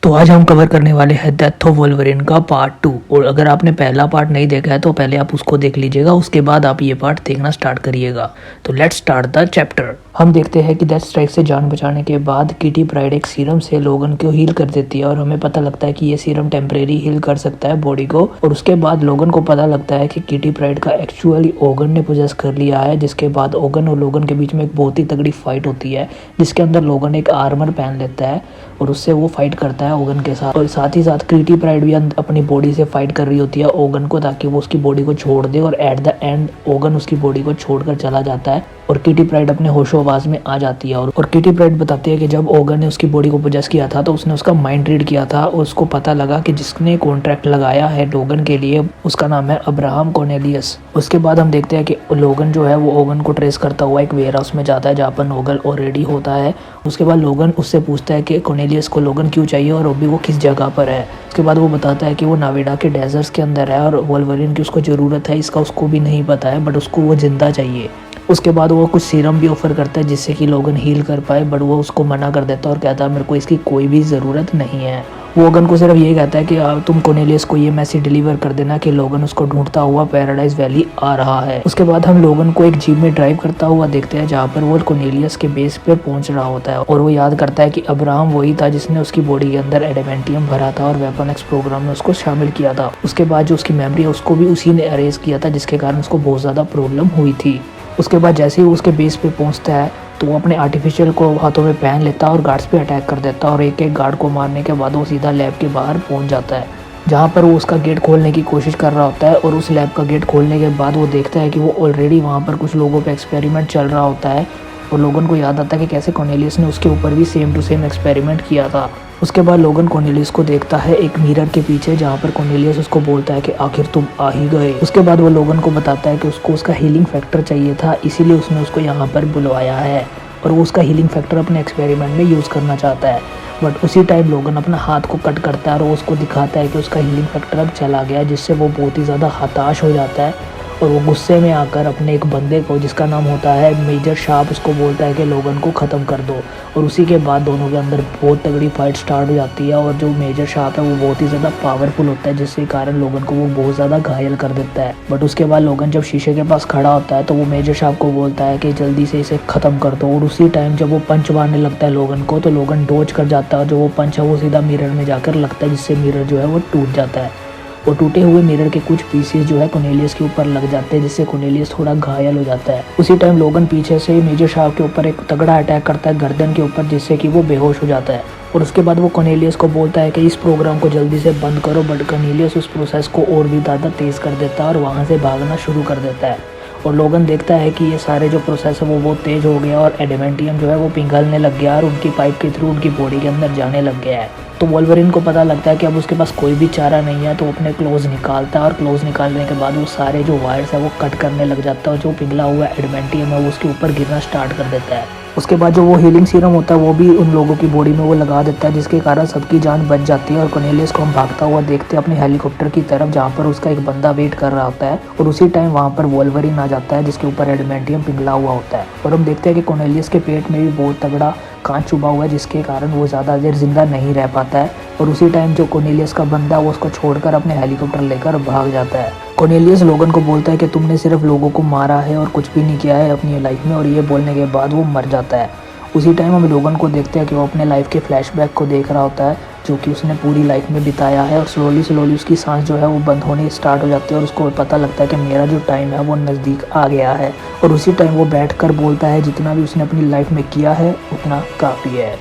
तो आज हम कवर करने वाले हैं डेथ ऑफ वोल्वरिन का पार्ट 2। और अगर आपने पहला पार्ट नहीं देखा है तो पहले आप उसको देख लीजिएगा, उसके बाद आप ये पार्ट देखना स्टार्ट करिएगा। तो लेट्स स्टार्ट द चैप्टर। हम देखते हैं कि डेथ स्ट्राइक से जान बचाने के बाद किटी प्राइड एक सीरम से लोगन को हील कर देती है और हमें पता लगता है कि ये सीरम टेम्परेरी हील कर सकता है बॉडी को। और उसके बाद लोगन को पता लगता है कि किटी प्राइड का एक्चुअली ओगन ने पोजेस कर लिया है, जिसके बाद ओगन और लोगन के बीच में एक बहुत ही तगड़ी फाइट होती है, जिसके अंदर लोगन एक आर्मर पहन लेता है और उससे वो फाइट करता है ओगन के साथ। और साथ ही साथ किटी प्राइड भी अपनी बॉडी से फाइट कर रही होती है ओगन को, ताकि वो उसकी बॉडी को छोड़ दे। और एट द एंड ओगन उसकी बॉडी को छोड़कर चला जाता है और किटी प्राइड अपने होशो आवाज में आ जाती है। और किटी प्राइड बताती है कि जब ओगन ने उसकी बॉडी को पोजेस किया था तो उसने उसका माइंड रीड किया था और उसको पता लगा कि जिसने कॉन्ट्रैक्ट लगाया है लोगन के लिए उसका नाम है अब्राहम कॉर्नेलियस। उसके बाद हम देखते हैं कि लोगन जो है वो ओगन को ट्रेस करता हुआ एक वेयर हाउस में जाता है जहाँ पर ओगन ऑलरेडी होता है। उसके बाद लोगन उससे पूछता है कि कॉर्नेलियस को लोगन क्यों चाहिए और अभी वो किस जगह पर है। उसके बाद वो बताता है कि वो नावेडा के डेजर्ट्स के अंदर है और वोल्वरिन की उसको ज़रूरत है, इसका उसको भी नहीं पता है, बट उसको वो जिंदा चाहिए। उसके बाद वो कुछ सीरम भी ऑफर करता है जिससे कि लोगन हील कर पाए, बट वो उसको मना कर देता है और कहता है मेरे को इसकी कोई भी ज़रूरत नहीं है। वो ओगन को सिर्फ यही कहता है कि तुम कॉर्नेलियस को ये मैसेज डिलीवर कर देना कि लोगन उसको ढूंढता हुआ पैराडाइज वैली आ रहा है। उसके बाद हम लोगन को एक जीप में ड्राइव करता हुआ देखते हैं जहाँ पर वो कॉर्नेलियस के बेस पे पहुंच रहा होता है और वो याद करता है कि अब्राहम वही था जिसने उसकी बॉडी के अंदर एडेमेंटियम भरा था और वेपन एक्स प्रोग्राम में उसको शामिल किया था। उसके बाद जो उसकी मेमोरी है उसको भी उसी ने अरेज किया था, जिसके कारण उसको बहुत ज़्यादा प्रॉब्लम हुई थी। उसके बाद जैसे ही उसके बेस पे पहुंचता है तो वो अपने आर्टिफिशियल को हाथों में पहन लेता है और गार्ड्स पे अटैक कर देता है और एक एक गार्ड को मारने के बाद वो सीधा लैब के बाहर पहुंच जाता है, जहाँ पर वो उसका गेट खोलने की कोशिश कर रहा होता है। और उस लैब का गेट खोलने के बाद वो देखता है कि वो ऑलरेडी वहाँ पर कुछ लोगों पे एक्सपेरिमेंट चल रहा होता है और लोगन को याद आता है कि कैसे कॉर्नेलियस ने उसके ऊपर भी सेम टू सेम एक्सपेरिमेंट किया था। उसके बाद लोगन कॉर्नेलियस को देखता है एक मिरर के पीछे, जहाँ पर कॉर्नेलियस उसको बोलता है कि आखिर तुम आ ही गए। उसके बाद वो लोगन को बताता है कि उसको उसका हीलिंग फैक्टर चाहिए था, इसीलिए उसने उसको यहाँ पर बुलवाया है और वो उसका हीलिंग फैक्टर अपने एक्सपेरिमेंट में यूज़ करना चाहता है। बट उसी टाइम लोगन अपना हाथ को कट करता है और वो उसको दिखाता है कि उसका हीलिंग फैक्टर अब चला गया, जिससे वो बहुत ही ज़्यादा हताश हो जाता है और वो गुस्से में आकर अपने एक बंदे को जिसका नाम होता है मेजर शार्प उसको बोलता है कि लोगन को ख़त्म कर दो। और उसी के बाद दोनों के अंदर बहुत तगड़ी फाइट स्टार्ट हो जाती है और जो मेजर शार्प है वो बहुत ही ज़्यादा पावरफुल होता है, जिसके कारण लोगन को वो बहुत ज़्यादा घायल कर देता है। बट उसके बाद लोगन जब शीशे के पास खड़ा होता है तो वो मेजर शार्प को बोलता है कि जल्दी से इसे ख़त्म कर दो। और उसी टाइम जब वो पंच मारने लगता है लोगन को तो लोगन डोज कर जाता है, जो वो पंच है वो सीधा मिरर में जाकर लगता है, जिससे मिरर जो है वो टूट जाता है। और टूटे हुए मिरर के कुछ पीसेस जो है कॉर्नेलियस के ऊपर लग जाते हैं, जिससे कॉर्नेलियस थोड़ा घायल हो जाता है। उसी टाइम लोगन पीछे से मेजर शार्प के ऊपर एक तगड़ा अटैक करता है गर्दन के ऊपर, जिससे कि वो बेहोश हो जाता है। और उसके बाद वो कॉर्नेलियस को बोलता है कि इस प्रोग्राम को जल्दी से बंद करो, बट कॉर्नेलियस उस प्रोसेस को और भी ज़्यादा तेज़ कर देता है और वहाँ से भागना शुरू कर देता है। और लोगन देखता है कि ये सारे जो प्रोसेस है वो बहुत तेज़ हो गया और एडेमेंटियम जो है वो पिघलने लग गया और उनकी पाइप के थ्रू उनकी बॉडी के अंदर जाने लग गया है। तो वोल्वरिन को पता लगता है कि अब उसके पास कोई भी चारा नहीं है, तो वो अपने क्लोज निकालता है और क्लोज निकालने के बाद वो सारे जो वायर्स है वो कट करने लग जाता है और जो पिघला हुआ एडेमेंटियम है वो उसके ऊपर गिरना स्टार्ट कर देता है। उसके बाद जो वो हीलिंग सीरम होता है वो भी उन लोगों की बॉडी में वो लगा देता है, जिसके कारण सबकी जान बच जाती है। और कॉर्नेलियस को हम भागता हुआ देखते हैं अपने हेलीकॉप्टर की तरफ, जहाँ पर उसका एक बंदा वेट कर रहा होता है और उसी टाइम वहाँ पर वोल्वरिन आ जाता है जिसके ऊपर एडेमेंटियम पिघला हुआ होता है। और हम देखते हैं कि कॉर्नेलियस के पेट में भी बहुत तगड़ा कांच चुभा हुआ है, जिसके कारण वो ज़्यादा देर जिंदा नहीं रह पाता है। और उसी टाइम जो कॉर्नेलियस का बंदा वो उसको छोड़कर अपने हेलीकॉप्टर लेकर भाग जाता है। कॉर्नेलियस लोगन को बोलता है कि तुमने सिर्फ लोगों को मारा है और कुछ भी नहीं किया है अपनी लाइफ में, और ये बोलने के बाद वो मर जाता है। उसी टाइम हम लोगन को देखते हैं कि वो अपने लाइफ के फ्लैशबैक को देख रहा होता है जो कि उसने पूरी लाइफ में बिताया है। और स्लोली उसकी सांस जो है वो बंद होने स्टार्ट हो जाती है और उसको पता लगता है कि मेरा जो टाइम है वो नज़दीक आ गया है। और उसी टाइम वो बैठकर बोलता है जितना भी उसने अपनी लाइफ में किया है उतना काफ़ी है।